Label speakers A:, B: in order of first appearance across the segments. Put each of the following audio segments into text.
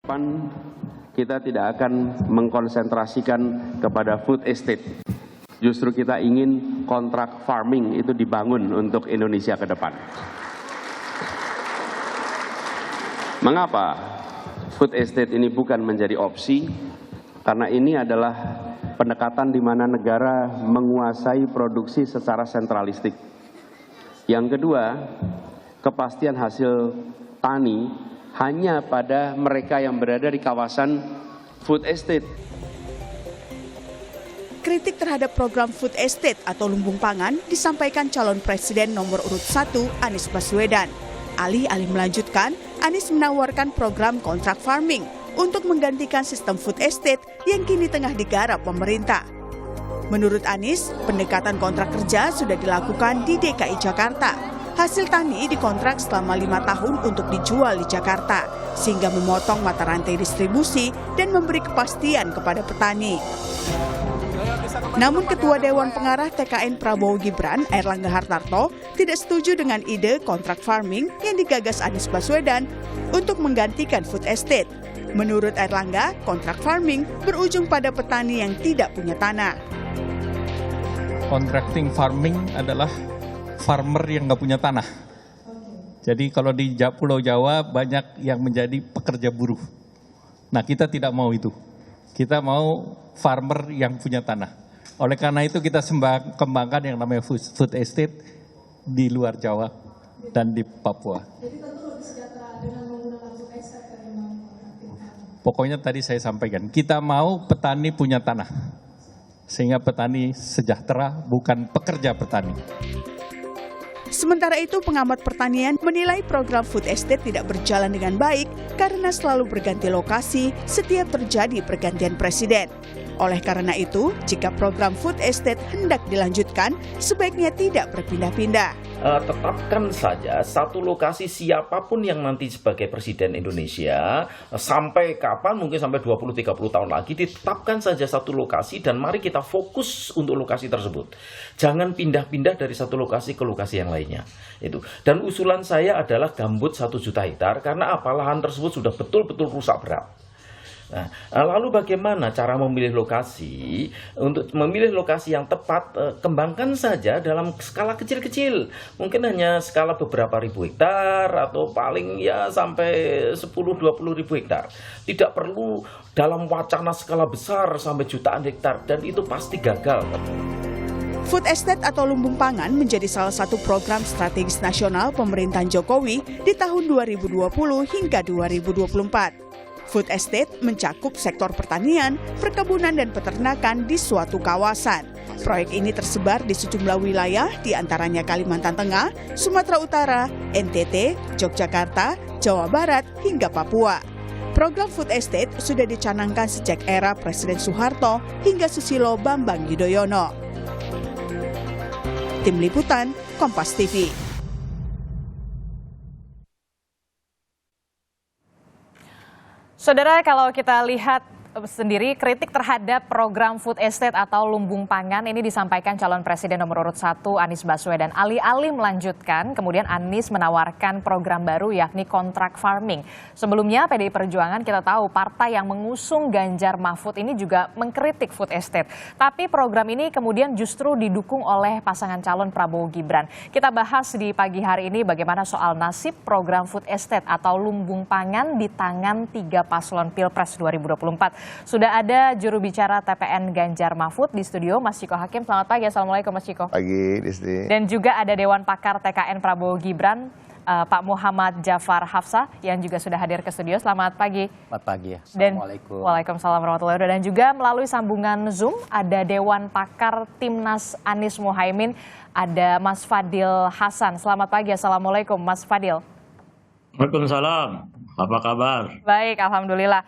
A: Pan, kita tidak akan mengkonsentrasikan kepada food estate. Justru kita ingin kontrak farming itu dibangun untuk Indonesia ke depan. Mengapa food estate ini bukan menjadi opsi? Karena ini adalah pendekatan di mana negara menguasai produksi secara sentralistik. Yang kedua, kepastian hasil tani hanya pada mereka yang berada di kawasan food estate.
B: Kritik terhadap program food estate atau lumbung pangan disampaikan calon presiden nomor urut 1 Anies Baswedan. Alih-alih melanjutkan, Anies menawarkan program kontrak farming untuk menggantikan sistem food estate yang kini tengah digarap pemerintah. Menurut Anies, pendekatan kontrak kerja sudah dilakukan di DKI Jakarta. Hasil tani dikontrak selama 5 tahun untuk dijual di Jakarta, sehingga memotong mata rantai distribusi dan memberi kepastian kepada petani. Namun Ketua Dewan Pengarah TKN Prabowo Gibran, Airlangga Hartarto, tidak setuju dengan ide kontrak farming yang digagas Anies Baswedan untuk menggantikan food estate. Menurut Airlangga, kontrak farming berujung pada petani yang tidak punya tanah.
C: Contracting farming adalah farmer yang nggak punya tanah. Jadi kalau di Pulau Jawa banyak yang menjadi pekerja buruh. Nah, kita tidak mau itu. Kita mau farmer yang punya tanah. Oleh karena itu kita kembangkan yang namanya food estate di luar Jawa dan di Papua. Jadi tentu lebih sejahtera dengan menggunakan food estate dari Pokoknya tadi saya sampaikan, kita mau petani punya tanah. Sehingga petani sejahtera, bukan pekerja petani.
B: Sementara itu, pengamat pertanian menilai program food estate tidak berjalan dengan baik karena selalu berganti lokasi setiap terjadi pergantian presiden. Oleh karena itu, jika program food estate hendak dilanjutkan, sebaiknya tidak berpindah-pindah.
D: Tetapkan saja satu lokasi siapapun yang nanti sebagai presiden Indonesia, sampai kapan, mungkin sampai 20-30 tahun lagi, ditetapkan saja satu lokasi dan mari kita fokus untuk lokasi tersebut. Jangan pindah-pindah dari satu lokasi ke lokasi yang lainnya. Itu. Dan usulan saya adalah gambut 1 juta hektar, karena apa? Lahan tersebut sudah betul-betul rusak berat. Nah, lalu bagaimana cara memilih lokasi? Untuk memilih lokasi yang tepat, kembangkan saja dalam skala kecil-kecil. Mungkin hanya skala beberapa ribu hektar atau paling ya sampai 10-20 ribu hektar. Tidak perlu dalam wacana skala besar sampai jutaan hektar, dan itu pasti gagal.
B: Food estate atau lumbung pangan menjadi salah satu program strategis nasional pemerintahan Jokowi di tahun 2020 hingga 2024. Food estate mencakup sektor pertanian, perkebunan, dan peternakan di suatu kawasan. Proyek ini tersebar di sejumlah wilayah, di antaranya Kalimantan Tengah, Sumatera Utara, NTT, Yogyakarta, Jawa Barat, hingga Papua. Program food estate sudah dicanangkan sejak era Presiden Soeharto hingga Susilo Bambang Yudhoyono. Tim Liputan, Kompas TV.
E: Saudara, kalau kita lihat sendiri, kritik terhadap program food estate atau lumbung pangan ini disampaikan calon presiden nomor urut 1 Anies Baswedan. Alih-alih melanjutkan, kemudian Anies menawarkan program baru yakni kontrak farming. Sebelumnya PDI Perjuangan kita tahu partai yang mengusung Ganjar Mahfud ini juga mengkritik food estate. Tapi program ini kemudian justru didukung oleh pasangan calon Prabowo Gibran. Kita bahas di pagi hari ini bagaimana soal nasib program food estate atau lumbung pangan di tangan 3 paslon Pilpres 2024. Sudah ada juru bicara TPN Ganjar Mahfud di studio, Mas Ciko Hakim. Selamat pagi, Assalamualaikum Mas Ciko.
F: Pagi, Disti.
E: Dan juga ada Dewan Pakar TKN Prabowo Gibran, Pak Muhammad Jafar Hafsah, yang juga sudah hadir ke studio. Selamat pagi.
F: Selamat pagi, Assalamualaikum.
E: Waalaikumsalam warahmatullahi wabarakatuh. Dan juga melalui sambungan Zoom ada Dewan Pakar Timnas Anies Mohaimin, ada Mas Fadil Hasan. Selamat pagi, Assalamualaikum Mas Fadil.
G: Waalaikumsalam. Apa kabar?
E: Baik, alhamdulillah.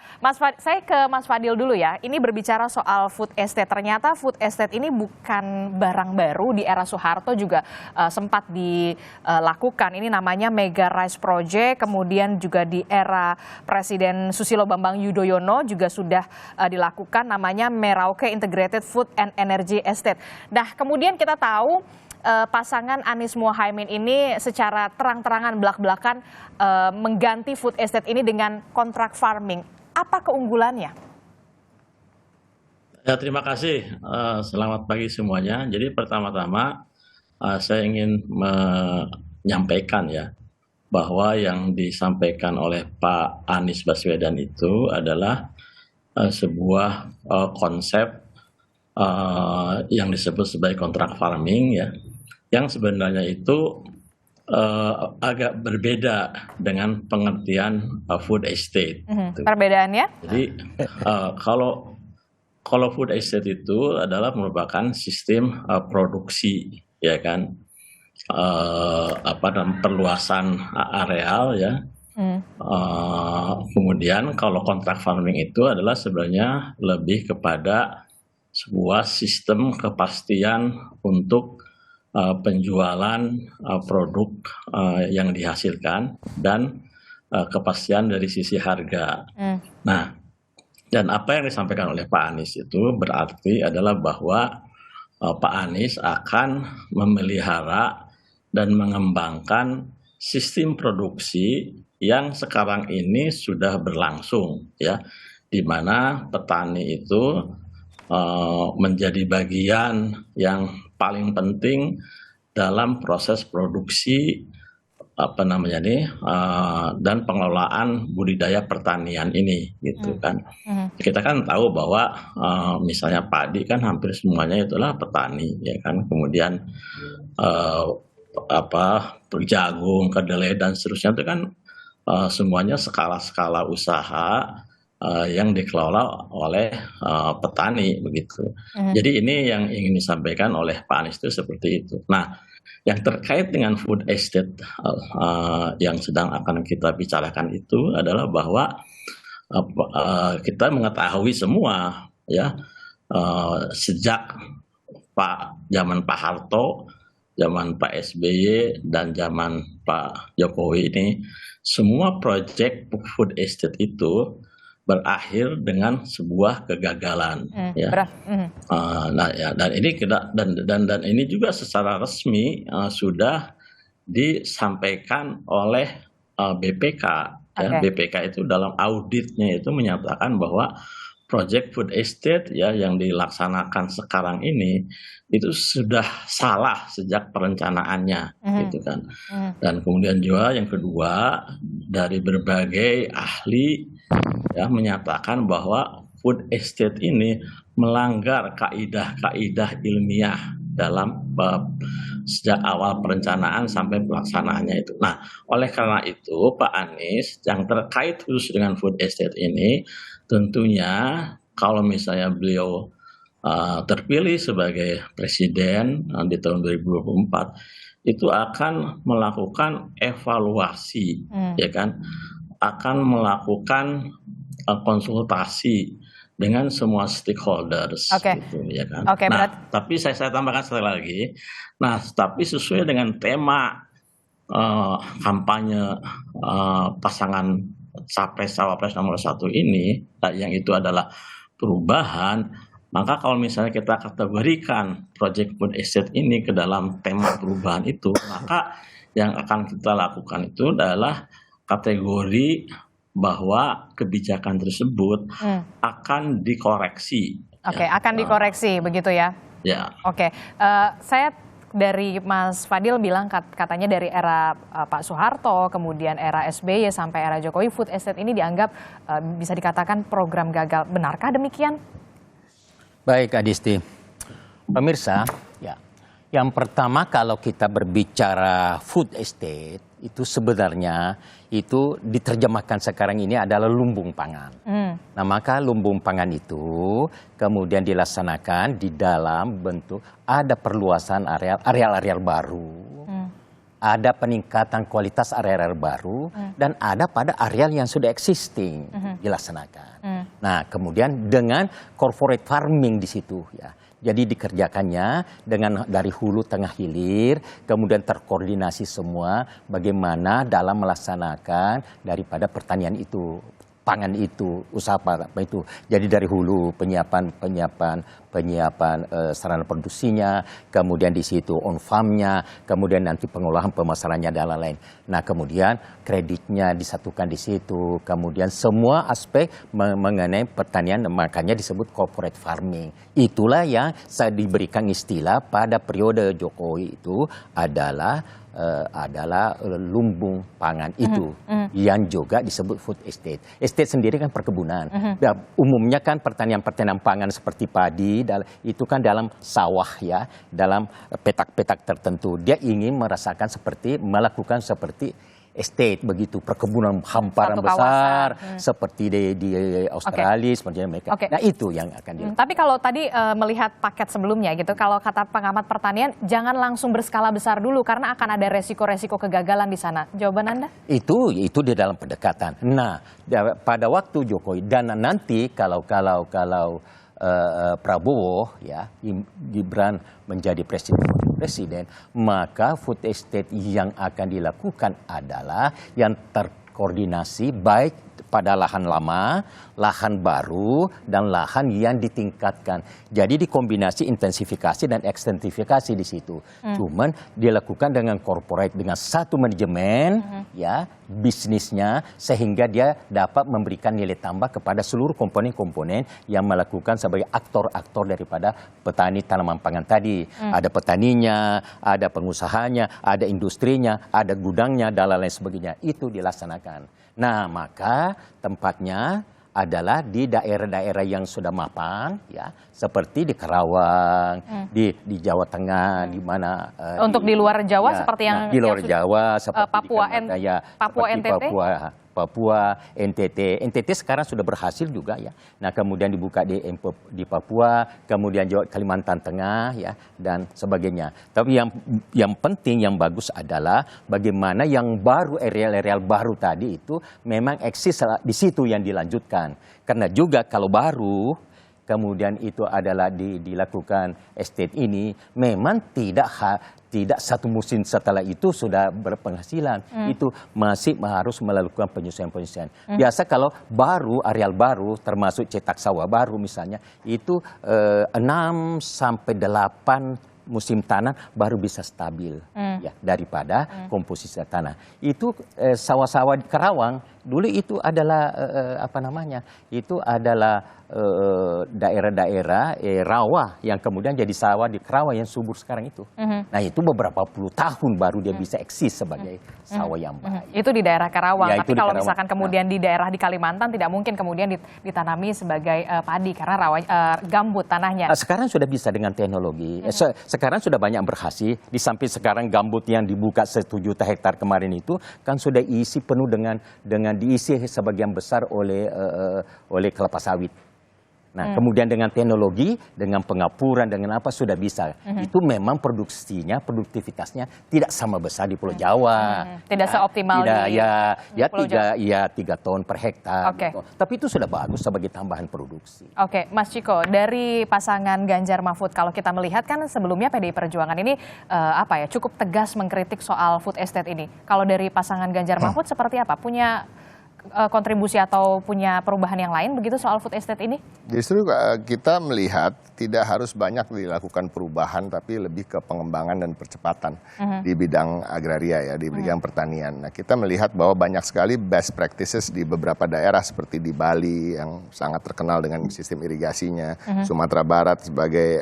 E: Saya ke Mas Fadil dulu ya. Ini berbicara soal food estate. Ternyata food estate ini bukan barang baru, di era Soeharto juga sempat dilakukan. Ini namanya Mega Rice Project. Kemudian juga di era Presiden Susilo Bambang Yudhoyono juga sudah dilakukan, namanya Merauke Integrated Food and Energy Estate. Nah, kemudian kita tahu pasangan Anies Mohaimin ini secara terang-terangan belak-belakan mengganti food estate ini dengan kontrak farming. Apa keunggulannya?
G: Ya, terima kasih. Selamat pagi semuanya. Jadi pertama-tama saya ingin menyampaikan ya bahwa yang disampaikan oleh Pak Anies Baswedan itu adalah sebuah konsep yang disebut sebagai kontrak farming ya, yang sebenarnya itu agak berbeda dengan pengertian food estate.
E: Perbedaannya?
G: Jadi kalau food estate itu adalah merupakan sistem produksi, ya kan, dan perluasan areal ya. Kemudian kalau kontrak farming itu adalah sebenarnya lebih kepada sebuah sistem kepastian untuk penjualan produk yang dihasilkan dan kepastian dari sisi harga. Nah, dan apa yang disampaikan oleh Pak Anies itu berarti adalah bahwa Pak Anies akan memelihara dan mengembangkan sistem produksi yang sekarang ini sudah berlangsung, ya, di mana petani itu menjadi bagian yang paling penting dalam proses produksi dan pengelolaan budidaya pertanian ini, gitu kan. Kita kan tahu bahwa misalnya padi kan hampir semuanya itulah petani, ya kan. Kemudian jagung, kedelai dan seterusnya itu kan semuanya skala-skala usaha yang dikelola oleh petani, begitu. Jadi ini yang ingin disampaikan oleh Pak Anies itu seperti itu. Nah, yang terkait dengan food estate yang sedang akan kita bicarakan itu adalah bahwa kita mengetahui semua ya, sejak zaman Pak Harto, zaman Pak SBY dan zaman Pak Jokowi ini, semua proyek food estate itu berakhir dengan sebuah kegagalan, ya. Dan ini dan ini juga secara resmi sudah disampaikan oleh BPK. Ya. BPK itu dalam auditnya itu menyatakan bahwa proyek food estate ya yang dilaksanakan sekarang ini itu sudah salah sejak perencanaannya, gitu kan. Dan kemudian juga yang kedua, dari berbagai ahli ya menyatakan bahwa food estate ini melanggar kaidah-kaidah ilmiah dalam sejak awal perencanaan sampai pelaksanaannya itu. Nah, oleh karena itu Pak Anies yang terkait khusus dengan food estate ini, tentunya kalau misalnya beliau terpilih sebagai presiden di tahun 2024, itu akan melakukan evaluasi, ya kan, akan melakukan konsultasi dengan semua stakeholders, gitu, ya kan. Tapi saya tambahkan sekali lagi, tapi sesuai dengan tema kampanye pasangan Capres-Cawapres nomor 1 ini, yang itu adalah perubahan. Maka kalau misalnya kita kategorikan proyek food estate ini ke dalam tema perubahan itu, maka yang akan kita lakukan itu adalah kategori bahwa kebijakan tersebut akan dikoreksi.
E: Akan dikoreksi, begitu ya?
G: Ya.
E: Saya dari Mas Fadil bilang katanya dari era Pak Soeharto, kemudian era SBY sampai era Jokowi, food estate ini dianggap bisa dikatakan program gagal. Benarkah demikian?
F: Baik, Adisti. Pemirsa, ya, yang pertama kalau kita berbicara food estate, itu sebenarnya itu diterjemahkan sekarang ini adalah lumbung pangan. Nah, maka lumbung pangan itu kemudian dilaksanakan di dalam bentuk ada perluasan areal baru, ada peningkatan kualitas areal baru, dan ada pada areal yang sudah existing dilaksanakan. Nah, kemudian dengan corporate farming di situ ya. Jadi dikerjakannya dengan dari hulu tengah hilir, kemudian terkoordinasi semua bagaimana dalam melaksanakan daripada pertanian itu. pangan itu, usaha apa itu. Jadi dari hulu penyiapan sarana produksinya, kemudian di situ on farmnya, kemudian nanti pengolahan pemasarannya dan lain-lain. Nah kemudian kreditnya disatukan di situ, kemudian semua aspek mengenai pertanian, makanya disebut corporate farming. Itulah yang saya diberikan istilah pada periode Jokowi itu adalah lumbung pangan itu, yang juga disebut food estate. Estate sendiri kan perkebunan. Umumnya kan pertanian pangan seperti padi itu kan dalam sawah ya, dalam petak-petak tertentu. Dia ingin melakukan seperti estate begitu, perkebunan hamparan besar seperti di Australia, seperti Amerika. Nah itu yang akan dilakukan.
E: Tapi kalau tadi melihat paket sebelumnya gitu, kalau kata pengamat pertanian jangan langsung berskala besar dulu karena akan ada resiko-resiko kegagalan di sana. Jawaban Anda? Itu
F: di dalam pendekatan. Nah pada waktu Jokowi dan nanti kalau Prabowo ya Gibran menjadi presiden, maka food estate yang akan dilakukan adalah yang terkoordinasi baik pada lahan lama, lahan baru, dan lahan yang ditingkatkan. Jadi dikombinasi intensifikasi dan ekstensifikasi di situ. Cuman dilakukan dengan corporate, dengan satu manajemen ya bisnisnya, sehingga dia dapat memberikan nilai tambah kepada seluruh komponen-komponen yang melakukan sebagai aktor-aktor daripada petani tanaman pangan tadi. Ada petaninya, ada pengusahanya, ada industrinya, ada gudangnya, dan lain sebagainya. Itu dilaksanakan. Nah, maka tempatnya adalah di daerah-daerah yang sudah mapan, ya, seperti di Karawang, di Jawa Tengah, di mana
E: untuk di luar Jawa seperti yang
F: di luar Jawa, seperti
E: Papua, NTT.
F: Papua, NTT sekarang sudah berhasil juga ya. Nah kemudian dibuka di Papua, kemudian Jawa, Kalimantan Tengah ya dan sebagainya. Tapi yang penting, yang bagus adalah bagaimana yang baru, areal baru tadi itu memang eksis di situ yang dilanjutkan. Karena juga kalau baru kemudian itu adalah dilakukan estate ini, memang tidak satu musim setelah itu sudah berpenghasilan. Itu masih harus melakukan penyesuaian. Biasa kalau baru, areal baru, termasuk cetak sawah baru misalnya, itu 6 sampai 8 musim tanam baru bisa stabil ya daripada komposisi tanah. Itu sawah-sawah di Karawang dulu itu adalah itu adalah daerah-daerah rawa yang kemudian jadi sawah di Karawang yang subur sekarang itu. Nah itu beberapa puluh tahun baru dia bisa eksis sebagai sawah yang baik.
E: Itu di daerah Karawang.
F: Ya,
E: tapi kalau misalkan kemudian di daerah di Kalimantan tidak mungkin kemudian ditanami sebagai padi karena rawa gambut tanahnya.
F: Sekarang sudah bisa dengan teknologi. Sekarang sudah banyak berhasil. Di samping sekarang gambut yang dibuka 1 juta hektar kemarin itu kan sudah isi penuh dengan diisi sebagian besar oleh kelapa sawit. Nah, kemudian dengan teknologi, dengan pengapuran, dengan apa sudah bisa. Itu memang produktivitasnya tidak sama besar di Pulau Jawa.
E: Tidak seoptimal di Pulau Jawa.
F: 3 ton per hektar.
E: Okay.
F: Gitu. Tapi itu sudah bagus sebagai tambahan produksi.
E: Oke, Mas Ciko, dari pasangan Ganjar Mahfud, kalau kita melihat kan sebelumnya PDI Perjuangan ini cukup tegas mengkritik soal food estate ini. Kalau dari pasangan Ganjar Mahfud seperti apa? Punya kontribusi atau punya perubahan yang lain begitu soal food estate ini?
H: Justru kita melihat tidak harus banyak dilakukan perubahan, tapi lebih ke pengembangan dan percepatan di bidang agraria ya, di bidang pertanian. Nah, kita melihat bahwa banyak sekali best practices di beberapa daerah seperti di Bali yang sangat terkenal dengan sistem irigasinya, Sumatera Barat sebagai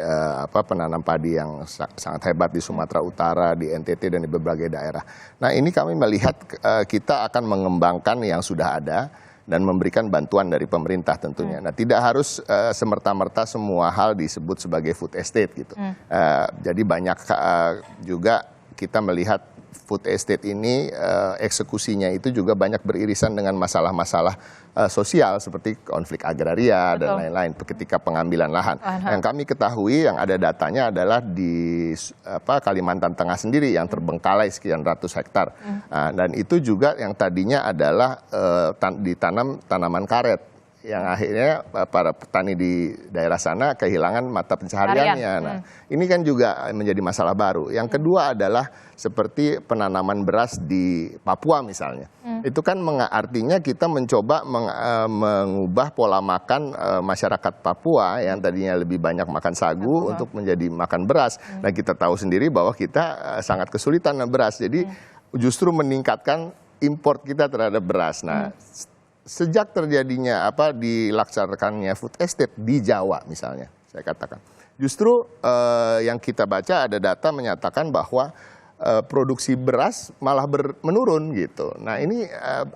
H: penanam padi yang sangat hebat di Sumatera Utara, di NTT dan di berbagai daerah. Nah, ini kami melihat kita akan mengembangkan yang sudah ada dan memberikan bantuan dari pemerintah tentunya. Nah, tidak harus semerta-merta semua hal disebut sebagai food estate gitu. Jadi banyak juga kita melihat food estate ini eksekusinya itu juga banyak beririsan dengan masalah-masalah sosial seperti konflik agraria dan lain-lain ketika pengambilan lahan. Yang kami ketahui yang ada datanya adalah di Kalimantan Tengah sendiri yang terbengkalai sekian ratus hektar. Dan itu juga yang tadinya adalah ditanam tanaman karet. yang akhirnya para petani di daerah sana kehilangan mata pencahariannya. Nah, ini kan juga menjadi masalah baru. Yang kedua adalah seperti penanaman beras di Papua misalnya. Itu kan artinya kita mencoba mengubah pola makan masyarakat Papua yang tadinya lebih banyak makan sagu untuk menjadi makan beras. Nah, kita tahu sendiri bahwa kita sangat kesulitan beras. Jadi justru meningkatkan import kita terhadap beras. Nah, sejak terjadinya dilaksanakannya food estate di Jawa misalnya, saya katakan, justru yang kita baca ada data menyatakan bahwa produksi beras malah menurun gitu. Nah, ini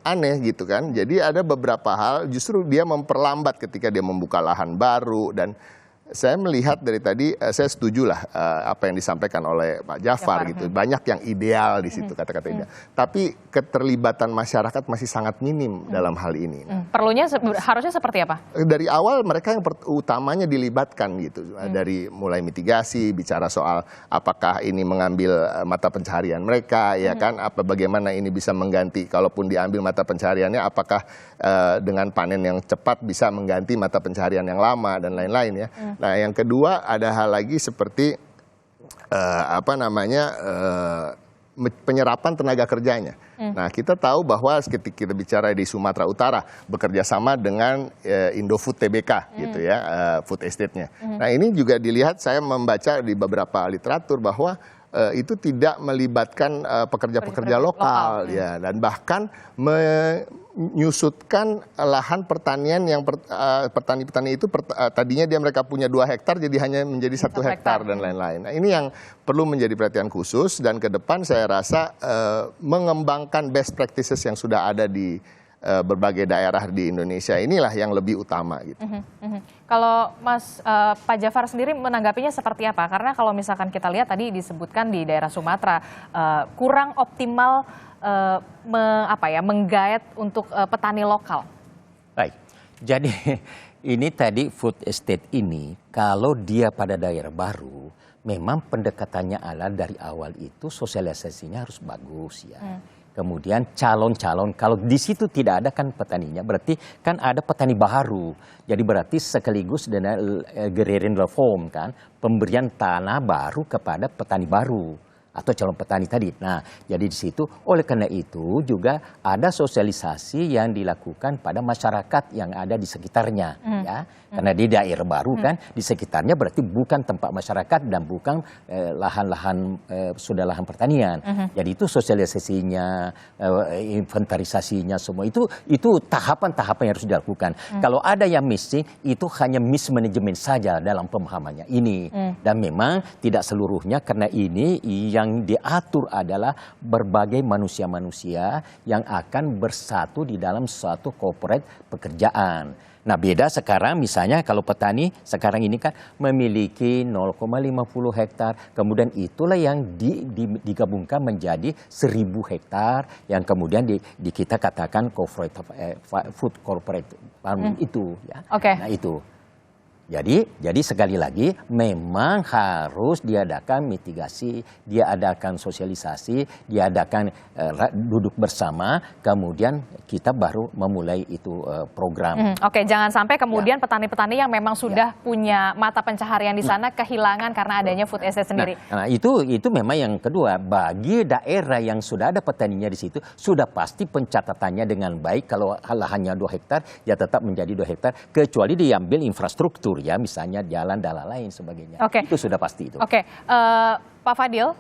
H: aneh gitu kan. Jadi ada beberapa hal justru dia memperlambat ketika dia membuka lahan baru. Dan saya melihat dari tadi, saya setujulah apa yang disampaikan oleh Pak Jafar gitu. Banyak yang ideal di situ, kata-kata ideal. Tapi keterlibatan masyarakat masih sangat minim dalam hal ini.
E: Perlunya harusnya seperti apa?
H: Dari awal mereka yang utamanya dilibatkan gitu. Dari mulai mitigasi, bicara soal apakah ini mengambil mata pencaharian mereka, ya kan? Bagaimana ini bisa mengganti, kalaupun diambil mata pencahariannya, apakah dengan panen yang cepat bisa mengganti mata pencaharian yang lama dan lain-lain ya. Nah, yang kedua ada hal lagi seperti penyerapan tenaga kerjanya. Nah, kita tahu bahwa ketika kita bicara di Sumatera Utara bekerja sama dengan Indofood Tbk gitu ya, food estate-nya. Nah, ini juga dilihat, saya membaca di beberapa literatur bahwa itu tidak melibatkan pekerja-pekerja lokal ya, dan bahkan menyusutkan lahan pertanian yang petani-petani itu tadinya mereka punya 2 hektar jadi hanya menjadi 1 hektar dan lain-lain. Nah, ini yang perlu menjadi perhatian khusus, dan ke depan saya rasa mengembangkan best practices yang sudah ada di berbagai daerah di Indonesia inilah yang lebih utama gitu.
E: Kalau Pak Jafar sendiri menanggapinya seperti apa? Karena kalau misalkan kita lihat tadi disebutkan di daerah Sumatera kurang optimal menggait untuk petani lokal.
F: Baik, jadi ini tadi food estate ini kalau dia pada daerah baru, memang pendekatannya adalah dari awal itu sosialisasinya harus bagus ya. Kemudian calon-calon, kalau di situ tidak ada kan petaninya, berarti kan ada petani baru. Jadi berarti sekaligus dengan agrarian reform kan, pemberian tanah baru kepada petani baru atau calon petani tadi. Nah, jadi di situ oleh karena itu juga ada sosialisasi yang dilakukan pada masyarakat yang ada di sekitarnya ya. Karena di daerah baru kan di sekitarnya berarti bukan tempat masyarakat dan bukan lahan-lahan sudah lahan pertanian. Jadi itu sosialisasinya, inventarisasinya semua itu tahapan-tahapan yang harus dilakukan. Kalau ada yang missing itu hanya mismanagement saja dalam pemahamannya ini. Dan memang tidak seluruhnya, karena ini yang diatur adalah berbagai manusia-manusia yang akan bersatu di dalam suatu corporate pekerjaan. Nah, beda sekarang misalnya kalau petani sekarang ini kan memiliki 0,50 hektar, kemudian itulah yang digabungkan menjadi 1.000 hektar yang kemudian kita katakan food corporate farming itu ya. Nah, itu. Jadi sekali lagi memang harus diadakan mitigasi, diadakan sosialisasi, diadakan duduk bersama, kemudian kita baru memulai itu program.
E: Jangan sampai kemudian petani-petani yang memang sudah punya mata pencaharian di sana kehilangan karena adanya food estate sendiri.
F: Nah, itu memang yang kedua, bagi daerah yang sudah ada petaninya di situ sudah pasti pencatatannya dengan baik. Kalau lahannya 2 hektar ya tetap menjadi 2 hektar kecuali diambil infrastruktur ya, misalnya jalan dan lain sebagainya. Itu sudah pasti itu.
E: Pak Fadil.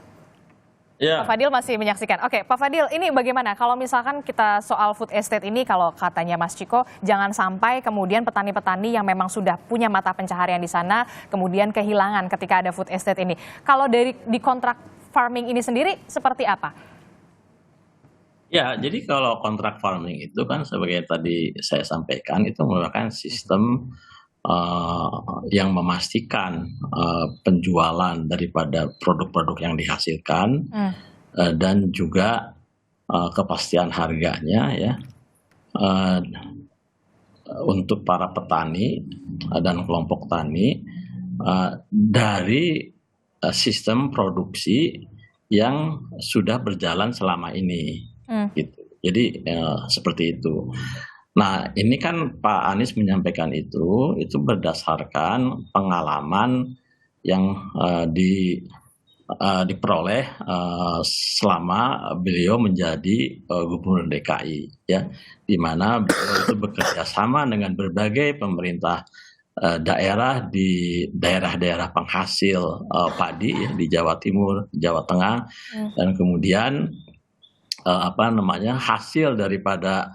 E: Ya. Pak Fadil masih menyaksikan. Pak Fadil, ini bagaimana kalau misalkan kita soal food estate ini, kalau katanya Mas Ciko, jangan sampai kemudian petani-petani yang memang sudah punya mata pencaharian di sana kemudian kehilangan ketika ada food estate ini. Kalau di kontrak farming ini sendiri seperti apa?
G: Ya, jadi kalau kontrak farming itu kan sebagai tadi saya sampaikan itu merupakan sistem yang memastikan penjualan daripada produk-produk yang dihasilkan dan juga kepastian harganya ya untuk para petani dan kelompok tani dari sistem produksi yang sudah berjalan selama ini gitu. Jadi seperti itu. Nah, ini kan Pak Anies menyampaikan itu berdasarkan pengalaman yang diperoleh selama beliau menjadi Gubernur DKI, ya, di mana beliau itu bekerja sama dengan berbagai pemerintah daerah di daerah-daerah penghasil padi, ya, di Jawa Timur, Jawa Tengah, dan kemudian hasil daripada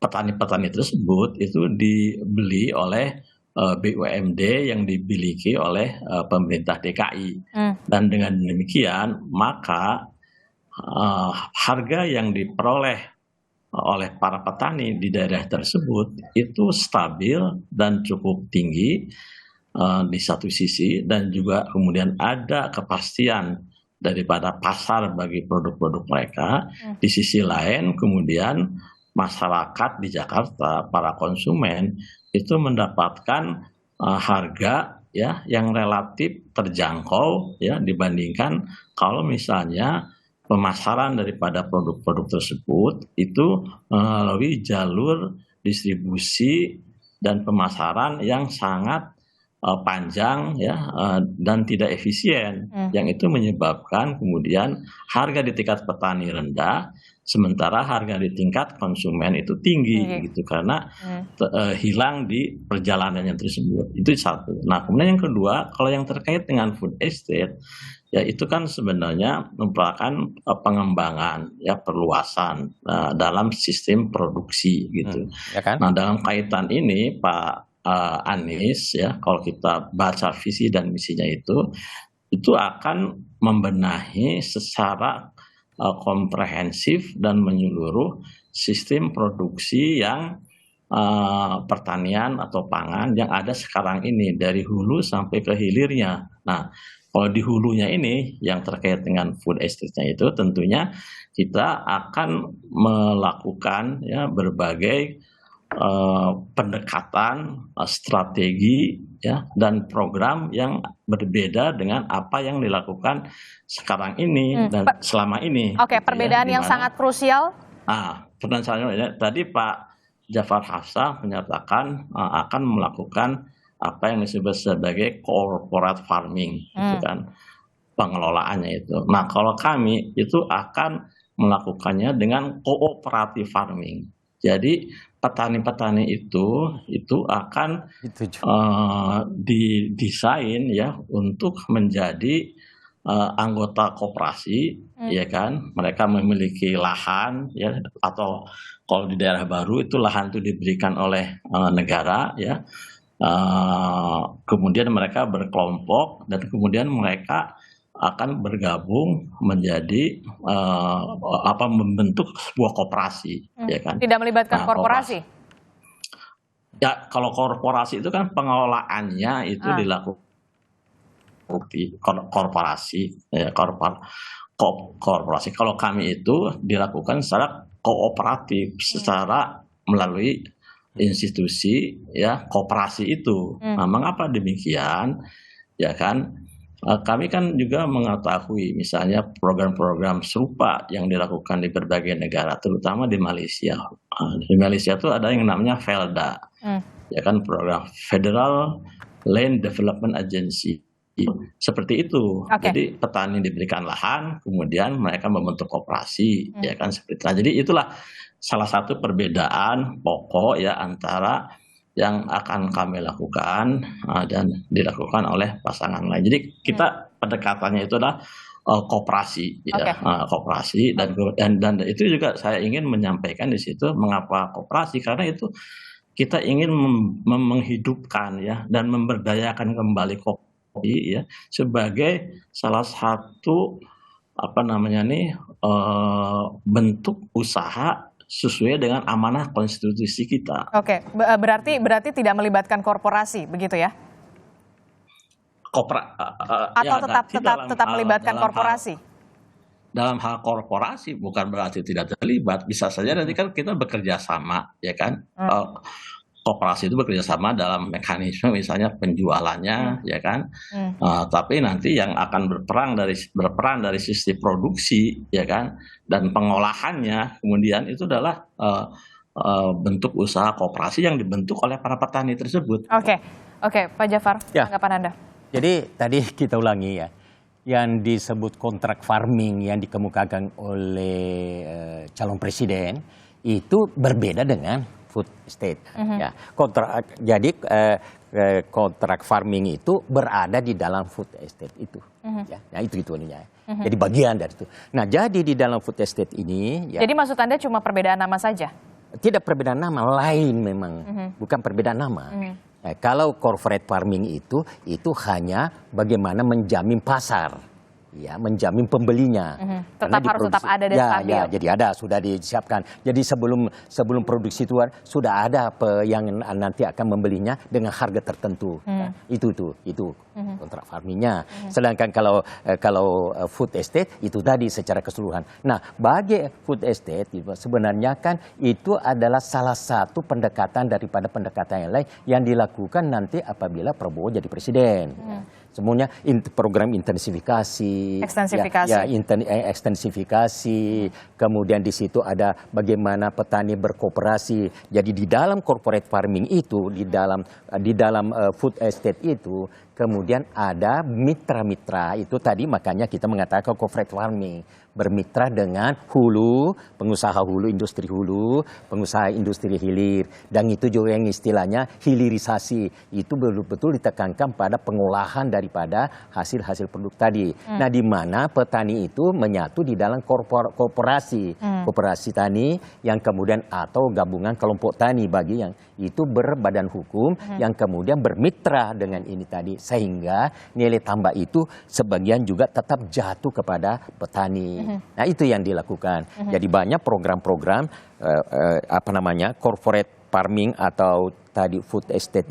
G: petani-petani tersebut itu dibeli oleh BUMD yang dimiliki oleh pemerintah DKI. Dan dengan demikian maka harga yang diperoleh oleh para petani di daerah tersebut itu stabil dan cukup tinggi di satu sisi, dan juga kemudian ada kepastian daripada pasar bagi produk-produk mereka. Di sisi lain kemudian masyarakat di Jakarta, para konsumen itu mendapatkan harga, ya, yang relatif terjangkau, ya, dibandingkan kalau misalnya pemasaran daripada produk-produk tersebut itu melalui jalur distribusi dan pemasaran yang sangat panjang, ya, dan tidak efisien, yang itu menyebabkan kemudian harga di tingkat petani rendah, sementara harga di tingkat konsumen itu tinggi, gitu, karena hilang di perjalanannya tersebut. Itu satu. Nah, kemudian yang kedua, kalau yang terkait dengan food estate, ya itu kan sebenarnya merupakan pengembangan, ya, perluasan dalam sistem produksi, gitu.
F: Ya kan?
G: Nah, dalam kaitan ini Pak Anies, ya, kalau kita baca visi dan misinya itu akan membenahi secara komprehensif dan menyeluruh sistem produksi yang pertanian atau pangan yang ada sekarang ini dari hulu sampai ke hilirnya. Nah, kalau di hulunya ini yang terkait dengan food estate-nya itu tentunya kita akan melakukan, ya, berbagai pendekatan, strategi, ya, dan program yang berbeda dengan apa yang dilakukan sekarang ini dan selama ini.
E: Oke, perbedaan yang sangat krusial.
G: Pertanyaannya tadi Pak Jafar Hafsah menyatakan akan melakukan apa yang disebut sebagai corporate farming, itu kan pengelolaannya itu. Nah, kalau kami itu akan melakukannya dengan cooperative farming. Jadi petani-petani itu akan didesain, ya, untuk menjadi anggota koperasi, ya kan. Mereka memiliki lahan, ya, atau kalau di daerah baru itu lahan itu diberikan oleh negara, ya. Kemudian mereka berkelompok dan kemudian mereka akan bergabung menjadi membentuk sebuah koperasi, ya kan.
E: Tidak melibatkan korporasi.
G: Ya, kalau korporasi itu kan pengelolaannya itu dilakukan korporasi, ya, korporasi. Kalau kami itu dilakukan secara kooperatif, secara melalui institusi, ya, koperasi itu. Nah, mengapa demikian? Ya kan, kami kan juga mengetahui misalnya program-program serupa yang dilakukan di berbagai negara, terutama di Malaysia. Di Malaysia itu ada yang namanya FELDA, ya kan, program Federal Land Development Agency. Seperti itu. Jadi petani diberikan lahan, kemudian mereka membentuk koperasi, ya kan, seperti itu. Nah, jadi itulah salah satu perbedaan pokok, ya, antara yang akan kami lakukan dan dilakukan oleh pasangan lain. Jadi kita pendekatannya itu adalah koperasi, ya, koperasi, dan itu juga saya ingin menyampaikan di situ mengapa koperasi, karena itu kita ingin menghidupkan, ya, dan memberdayakan kembali koperasi, ya, sebagai salah satu bentuk usaha sesuai dengan amanah konstitusi kita.
E: Oke, berarti tidak melibatkan korporasi, begitu ya? Atau tetap melibatkan korporasi?
G: Dalam hal korporasi bukan berarti tidak terlibat, bisa saja nanti kan kita bekerja sama, ya kan. Koperasi itu bekerja sama dalam mekanisme misalnya penjualannya, ya kan. Tapi nanti yang akan berperan dari sisi produksi, ya kan, dan pengolahannya kemudian itu adalah bentuk usaha koperasi yang dibentuk oleh para petani tersebut.
E: Oke, Pak Jafar,
F: Ya.
E: tanggapan Anda?
F: Jadi tadi kita ulangi ya, yang disebut kontrak farming yang dikemukakan oleh calon presiden itu berbeda dengan food estate. Ya, jadi kontrak farming itu berada di dalam food estate itu. Ya, nah itu ininya. Jadi bagian dari itu. Nah, jadi di dalam food estate ini, ya,
E: Jadi maksud Anda cuma perbedaan nama saja?
F: tidak perbedaan nama, lain memang, bukan perbedaan nama. Nah, kalau corporate farming itu hanya bagaimana menjamin pasar, ya, menjamin pembelinya.
E: Tetap harus tetap ada dan stabil.
F: Ya, jadi ada, sudah disiapkan. Jadi sebelum produksi itu sudah ada yang nanti akan membelinya dengan harga tertentu. Nah, itu kontrak farmingnya. Sedangkan kalau food estate itu tadi secara keseluruhan. Nah, bagi food estate sebenarnya kan itu adalah salah satu pendekatan daripada pendekatan yang lain yang dilakukan nanti apabila Prabowo jadi presiden. Semuanya program intensifikasi,
E: Ekstensifikasi.
F: ekstensifikasi. Kemudian di situ ada bagaimana petani berkooperasi. Jadi di dalam corporate farming itu, di dalam food estate itu, kemudian ada mitra-mitra. Itu tadi makanya kita mengatakan corporate farming, bermitra dengan hulu, pengusaha hulu, industri hulu, pengusaha industri hilir. Dan itu juga yang istilahnya hilirisasi. Itu betul-betul ditekankan pada pengolahan daripada hasil-hasil produk tadi. Nah, di mana petani itu menyatu di dalam koperasi tani yang kemudian atau gabungan kelompok tani bagi yang itu berbadan hukum yang kemudian bermitra dengan ini tadi. Sehingga nilai tambah itu sebagian juga tetap jatuh kepada petani. Nah, itu yang dilakukan. Jadi banyak program-program corporate farming atau tadi food estate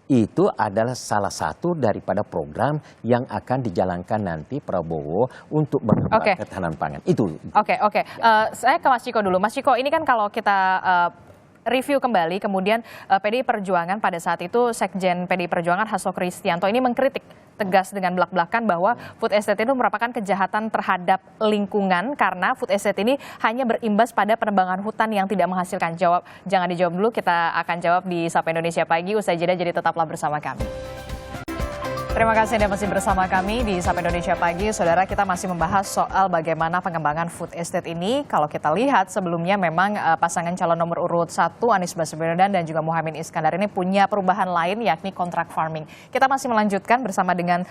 F: itu adalah salah satu daripada program yang akan dijalankan nanti Prabowo untuk berkembang ketahanan pangan. Itu.
E: Oke. Saya ke Mas Ciko dulu. Mas Ciko, ini kan kalau kita review kembali, kemudian PDI Perjuangan pada saat itu Sekjen PDI Perjuangan Hasto Kristianto ini mengkritik tegas dengan belak-belakan bahwa food estate itu merupakan kejahatan terhadap lingkungan karena food estate ini hanya berimbas pada penebangan hutan yang tidak menghasilkan. Jangan dijawab dulu, kita akan jawab di Sapa Indonesia Pagi. Usai jeda, jadi tetaplah bersama kami. Terima kasih Anda masih bersama kami di Sapa Indonesia Pagi. Saudara, kita masih membahas soal bagaimana pengembangan food estate ini. Kalau kita lihat sebelumnya memang pasangan calon nomor urut 1 Anies Baswedan dan juga Muhaimin Iskandar ini punya perubahan lain yakni kontrak farming. Kita masih melanjutkan bersama dengan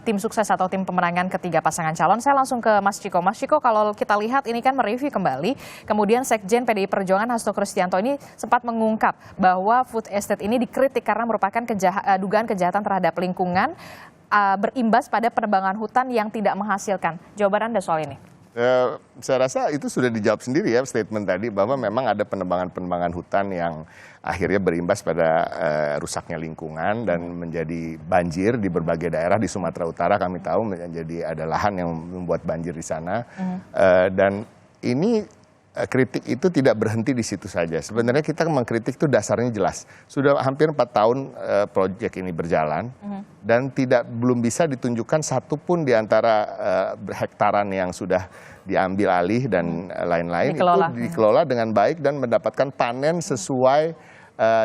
E: tim sukses atau tim pemenangan ketiga pasangan calon. Saya langsung ke Mas Ciko. Mas Ciko, kalau kita lihat ini kan mereview kembali, kemudian Sekjen PDI Perjuangan Hasto Kristianto ini sempat mengungkap bahwa food estate ini dikritik karena merupakan dugaan kejahatan terhadap lingkungan, berimbas pada penebangan hutan yang tidak menghasilkan. Jawaban Anda soal ini?
H: Saya rasa itu sudah dijawab sendiri ya statement tadi bahwa memang ada penebangan hutan yang akhirnya berimbas pada rusaknya lingkungan dan menjadi banjir di berbagai daerah di Sumatera Utara. Kami tahu menjadi ada lahan yang membuat banjir di sana. Dan ini kritik itu tidak berhenti di situ saja. Sebenarnya kita mengkritik itu dasarnya jelas. Sudah hampir 4 tahun proyek ini berjalan dan belum bisa ditunjukkan satupun di antara hektaran yang sudah diambil alih dan lain-lain itu dikelola dengan baik dan mendapatkan panen sesuai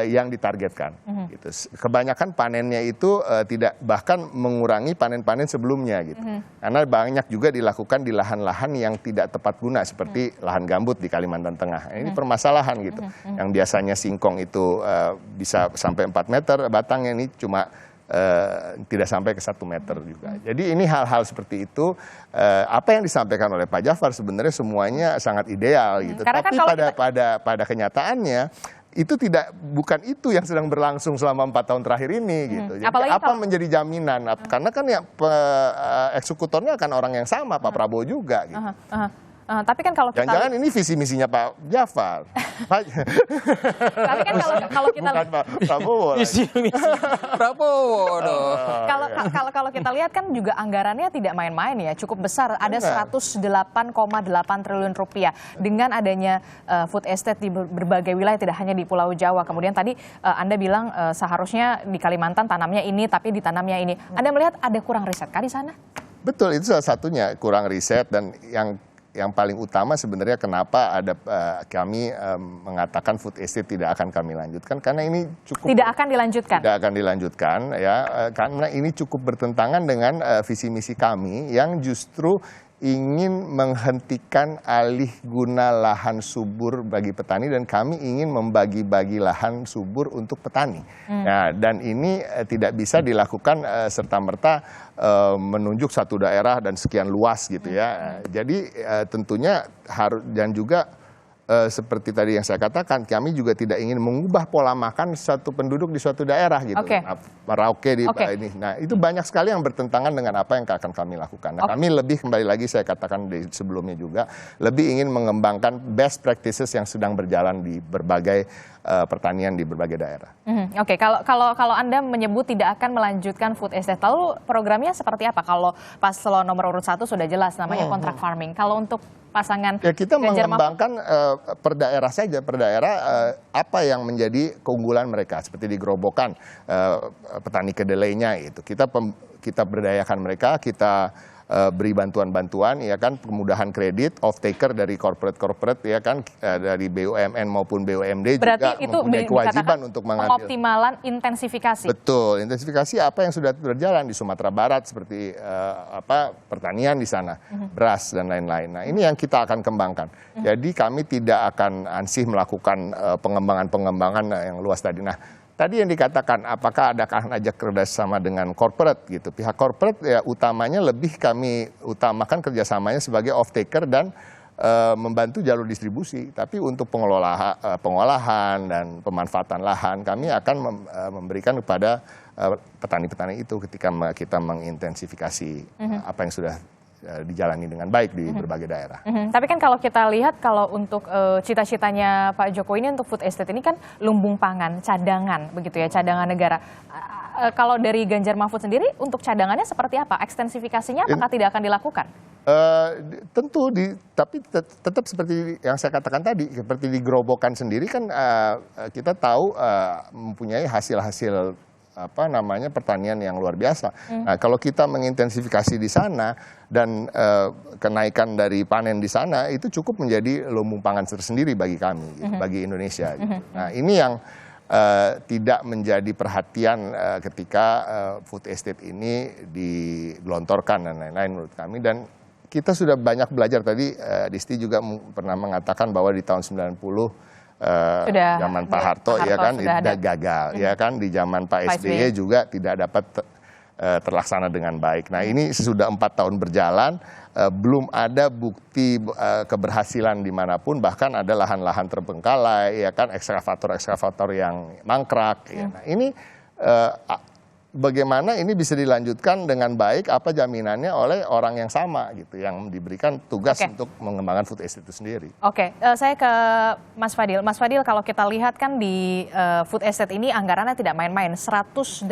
H: yang ditargetkan. Gitu. Kebanyakan panennya itu tidak bahkan mengurangi panen-panen sebelumnya gitu. Karena banyak juga dilakukan di lahan-lahan yang tidak tepat guna seperti lahan gambut di Kalimantan Tengah. Ini permasalahan gitu. Yang biasanya singkong itu bisa sampai 4 meter, batangnya ini cuma tidak sampai ke 1 meter juga. Jadi ini hal-hal seperti itu apa yang disampaikan oleh Pak Jafar sebenarnya semuanya sangat ideal gitu. Tapi pada kenyataannya itu bukan itu yang sedang berlangsung selama 4 tahun terakhir ini gitu. Jadi apa menjadi jaminan? Karena kan ya eksekutornya akan orang yang sama, Pak Prabowo juga gitu.
E: Tapi kan kalau kita
H: jangan-jangan ini visi misinya Pak Jafar.
E: Tapi kan kalau kita
H: bukan Pak Prabowo.
F: Visi Prabowo dong.
E: Kalau kita lihat kan juga anggarannya tidak main-main ya, cukup besar, ada 108,8 triliun rupiah dengan adanya food estate di berbagai wilayah, tidak hanya di Pulau Jawa. Kemudian tadi Anda bilang seharusnya di Kalimantan tanamnya ini, tapi ditanamnya ini. Anda melihat ada kurang riset kah di sana?
H: Betul, itu salah satunya kurang riset dan yang yang paling utama sebenarnya kenapa ada kami mengatakan food estate tidak akan kami lanjutkan, karena ini cukup
E: Tidak akan dilanjutkan.
H: tidak akan dilanjutkan ya, karena ini cukup bertentangan dengan visi misi kami yang justru ingin menghentikan alih guna lahan subur bagi petani, dan kami ingin membagi-bagi lahan subur untuk petani. Nah, dan ini tidak bisa dilakukan serta-merta menunjuk satu daerah dan sekian luas gitu ya. Jadi tentunya harus, dan juga seperti tadi yang saya katakan, kami juga tidak ingin mengubah pola makan satu penduduk di suatu daerah gitu.
E: Oke.
H: Merauke di
E: Oke.
H: ini. Nah, itu banyak sekali yang bertentangan dengan apa yang akan kami lakukan. Nah, kami lebih, kembali lagi saya katakan di sebelumnya juga, lebih ingin mengembangkan best practices yang sedang berjalan di berbagai pertanian di berbagai daerah.
E: Oke, kalau Anda menyebut tidak akan melanjutkan food estate, lalu programnya seperti apa? Kalau paslon nomor urut 1 sudah jelas namanya contract farming. Kalau untuk pasangan
H: ya, kita
E: Ganjar Mahfud,
H: mengembangkan per daerah saja, per daerah apa yang menjadi keunggulan mereka, seperti di Gerobokan petani kedelainya itu. Kita berdayakan mereka, kita beri bantuan-bantuan, ya kan, kemudahan kredit, off taker dari corporate ya kan, dari BUMN maupun BUMD
E: berarti
H: juga
E: itu
H: mempunyai kewajiban untuk mengambil.
E: pengoptimalan intensifikasi.
H: Betul, intensifikasi apa yang sudah berjalan di Sumatera Barat seperti pertanian di sana, beras dan lain-lain. Nah, ini yang kita akan kembangkan. Jadi kami tidak akan ansih melakukan pengembangan-pengembangan yang luas tadi. Nah, tadi yang dikatakan, apakah ada akan ajak kerjasama dengan corporate gitu. Pihak corporate ya utamanya lebih kami utamakan kerjasamanya sebagai off taker dan membantu jalur distribusi. Tapi untuk pengolahan dan pemanfaatan lahan kami akan memberikan kepada petani-petani itu ketika kita mengintensifikasi apa yang sudah dijalani dengan baik di berbagai daerah.
E: Tapi kan kalau kita lihat, kalau untuk cita-citanya Pak Jokowi ini untuk food estate ini kan lumbung pangan, cadangan begitu ya, cadangan negara. Kalau dari Ganjar Mahfud sendiri untuk cadangannya seperti apa? Ekstensifikasinya apakah tidak akan dilakukan?
H: Tentu, tapi tetap seperti yang saya katakan tadi, seperti di Gerobokan sendiri kan kita tahu mempunyai hasil-hasil pertanian yang luar biasa. Nah, kalau kita mengintensifikasi di sana dan kenaikan dari panen di sana itu cukup menjadi lumbung pangan tersendiri bagi kami, gitu, bagi Indonesia. Gitu. Nah, ini yang tidak menjadi perhatian ketika food estate ini digelontorkan dan lain-lain menurut kami. Dan kita sudah banyak belajar tadi, Disti juga pernah mengatakan bahwa di tahun 90 zaman Pak Harto ya kan tidak gagal, ya kan, di zaman Pak SBY juga tidak dapat terlaksana dengan baik. Nah, ini sesudah 4 tahun berjalan belum ada bukti keberhasilan dimanapun, bahkan ada lahan-lahan terbengkalai, ya kan, ekskavator yang mangkrak. Ya. Nah, ini bagaimana ini bisa dilanjutkan dengan baik, apa jaminannya oleh orang yang sama gitu, yang diberikan tugas untuk mengembangkan food estate itu sendiri.
E: Oke, saya ke Mas Fadil. Mas Fadil, kalau kita lihat kan di food estate ini anggarannya tidak main-main, 108,8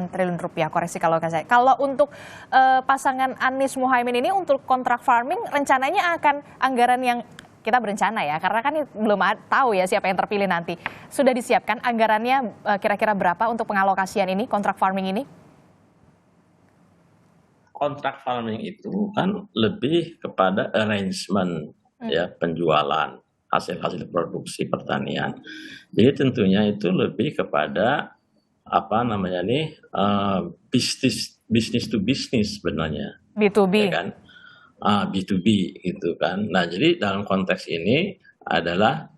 E: triliun rupiah, koreksi kalau saya. Kalau untuk pasangan Anies Muhaimin ini untuk kontrak farming rencananya akan anggaran yang kita berencana ya, karena kan belum tahu ya siapa yang terpilih nanti. Sudah disiapkan anggarannya kira-kira berapa untuk pengalokasian ini, kontrak farming ini?
G: Kontrak farming itu kan lebih kepada arrangement ya, penjualan hasil-hasil produksi pertanian. Jadi tentunya itu lebih kepada bisnis to bisnis sebenarnya.
E: B2B.
G: Ya kan? B2B gitu kan. Nah, jadi dalam konteks ini adalah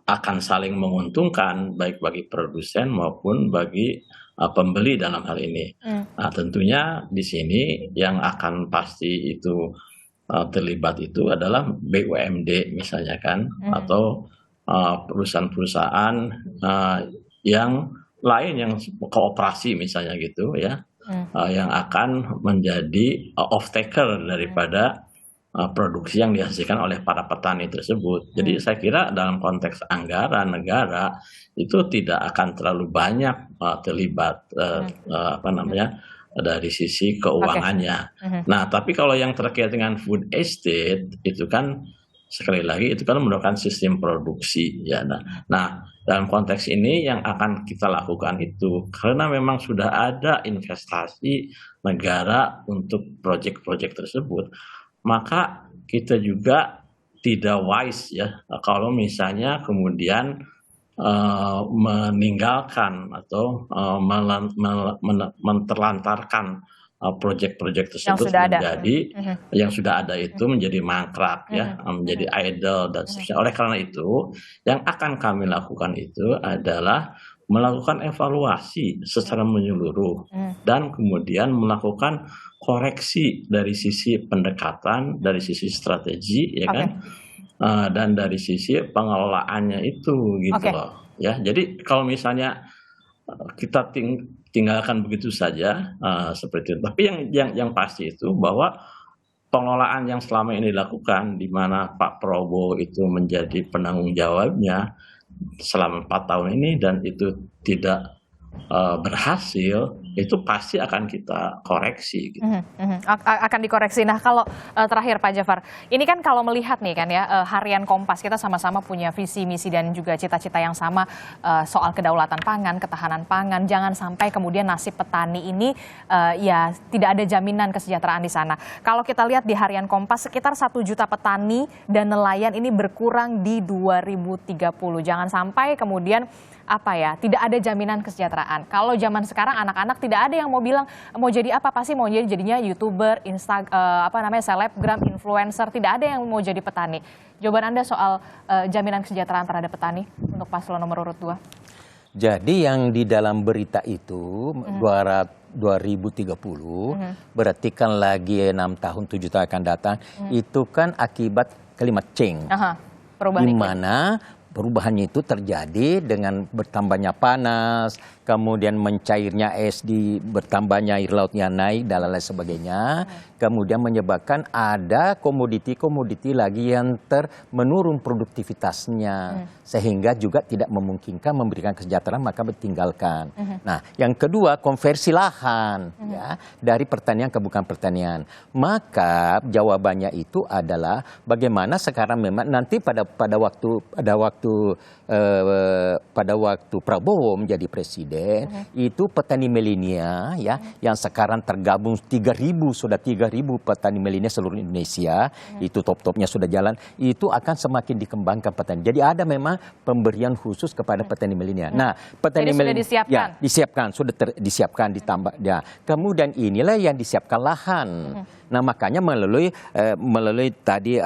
G: akan saling menguntungkan baik bagi produsen maupun bagi pembeli dalam hal ini. Nah, tentunya di sini yang akan pasti itu terlibat itu adalah BUMD misalnya kan, atau perusahaan-perusahaan yang lain yang kooperasi misalnya gitu ya. Yang akan menjadi off taker daripada produksi yang dihasilkan oleh para petani tersebut. Jadi saya kira dalam konteks anggaran negara itu tidak akan terlalu banyak terlibat dari sisi keuangannya. Nah, tapi kalau yang terkait dengan food estate itu kan sekali lagi itu kan merupakan sistem produksi ya. Nah, dalam konteks ini yang akan kita lakukan itu karena memang sudah ada investasi negara untuk proyek-proyek tersebut, maka kita juga tidak wise ya kalau misalnya kemudian meninggalkan atau menterlantarkan proyek-proyek tersebut yang sudah ada itu menjadi mangkrak ya, menjadi idle dan seterusnya. Oleh karena itu, yang akan kami lakukan itu adalah melakukan evaluasi secara menyeluruh dan kemudian melakukan koreksi dari sisi pendekatan, dari sisi strategi, ya kan, dan dari sisi pengelolaannya itu gitu loh. Ya, jadi kalau misalnya kita tinggalkan begitu saja seperti itu. Tapi yang pasti itu bahwa pengelolaan yang selama ini dilakukan, di mana Pak Prabowo itu menjadi penanggung jawabnya selama 4 tahun ini dan itu tidak berhasil, itu pasti akan kita koreksi. Gitu.
E: Akan dikoreksi. Nah, kalau terakhir Pak Jafar, ini kan kalau melihat nih kan ya, harian Kompas kita sama-sama punya visi, misi dan juga cita-cita yang sama soal kedaulatan pangan, ketahanan pangan. Jangan sampai kemudian nasib petani ini ya tidak ada jaminan kesejahteraan di sana. Kalau kita lihat di harian Kompas, sekitar 1 juta petani dan nelayan ini berkurang di 2030. Jangan sampai kemudian tidak ada jaminan kesejahteraan. Kalau zaman sekarang anak-anak tidak ada yang mau bilang mau jadi apa, pasti mau jadinya YouTuber, selebgram, influencer, tidak ada yang mau jadi petani. Jawaban Anda soal jaminan kesejahteraan terhadap petani untuk paslon nomor urut 2?
F: Jadi yang di dalam berita itu 2030 berarti kan lagi 6 tahun 7 tahun akan datang, itu kan akibat climate change. Di mana perubahannya itu terjadi dengan bertambahnya panas, kemudian mencairnya es, bertambahnya air lautnya naik, dan lain sebagainya. Kemudian menyebabkan ada komoditi-komoditi lagi yang menurun produktivitasnya. Sehingga juga tidak memungkinkan memberikan kesejahteraan, maka ditinggalkan. Nah, yang kedua, konversi lahan ya, dari pertanian ke bukan pertanian. Maka jawabannya itu adalah bagaimana sekarang memang nanti pada waktu Prabowo menjadi presiden, itu petani milenial ya yang sekarang tergabung 3.000 petani milenial seluruh Indonesia, itu top-topnya sudah jalan, itu akan semakin dikembangkan petani. Jadi ada memang pemberian khusus kepada petani milenial. Nah, petani milenial sudah disiapkan ditambah ya. Kemudian inilah yang disiapkan lahan. Nah, makanya melalui tadi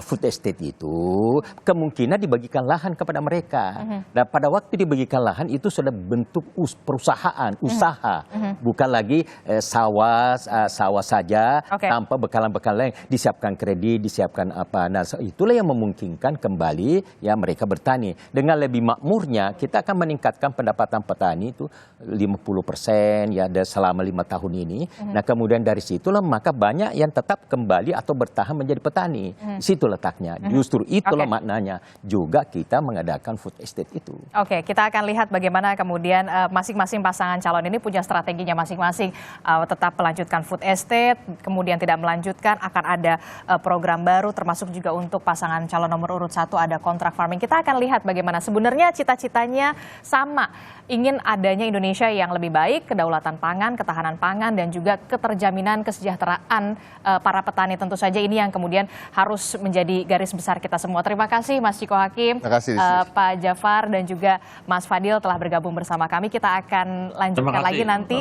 F: food estate itu kemungkinan dibagikan lahan kepada mereka. Dan pada waktu dibagikan lahan itu sudah bentuk perusahaan, usaha, bukan lagi sawah saja tanpa bekalan-bekalan lain, disiapkan kredit, disiapkan apa. Nah, itulah yang memungkinkan kembali ya mereka bertani. Dengan lebih makmurnya kita akan meningkatkan pendapatan petani itu 50% ya selama 5 tahun ini. Nah, kemudian dari situlah maka banyak yang tetap kembali atau bertahan menjadi petani. Di situ letaknya. Justru itulah maknanya juga kita mengadakan food estate itu.
E: Oke, kita akan lihat bagaimana kemudian masing-masing pasangan calon ini punya strateginya masing-masing. Tetap melanjutkan food estate, kemudian tidak melanjutkan, akan ada program baru termasuk juga untuk pasangan calon nomor urut 1 ada kontrak farming. Kita akan lihat bagaimana sebenarnya cita-citanya sama. Ingin adanya Indonesia yang lebih baik, kedaulatan pangan, ketahanan pangan, dan juga keterjaminan kesejahteraan para petani. Tentu saja ini yang kemudian harus menjadi garis besar kita semua. Terima kasih Mas Ciko Hakim, Pak Jafar, dan juga Mas Fadil telah bergabung bersama kami. Kita akan lanjutkan lagi nanti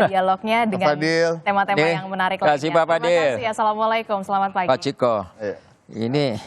E: dialognya dengan tema-tema yang menarik lainnya.
F: Terima kasih Pak Fadil.
E: Terima kasih. Assalamualaikum, selamat pagi.
F: Pak Ciko, ini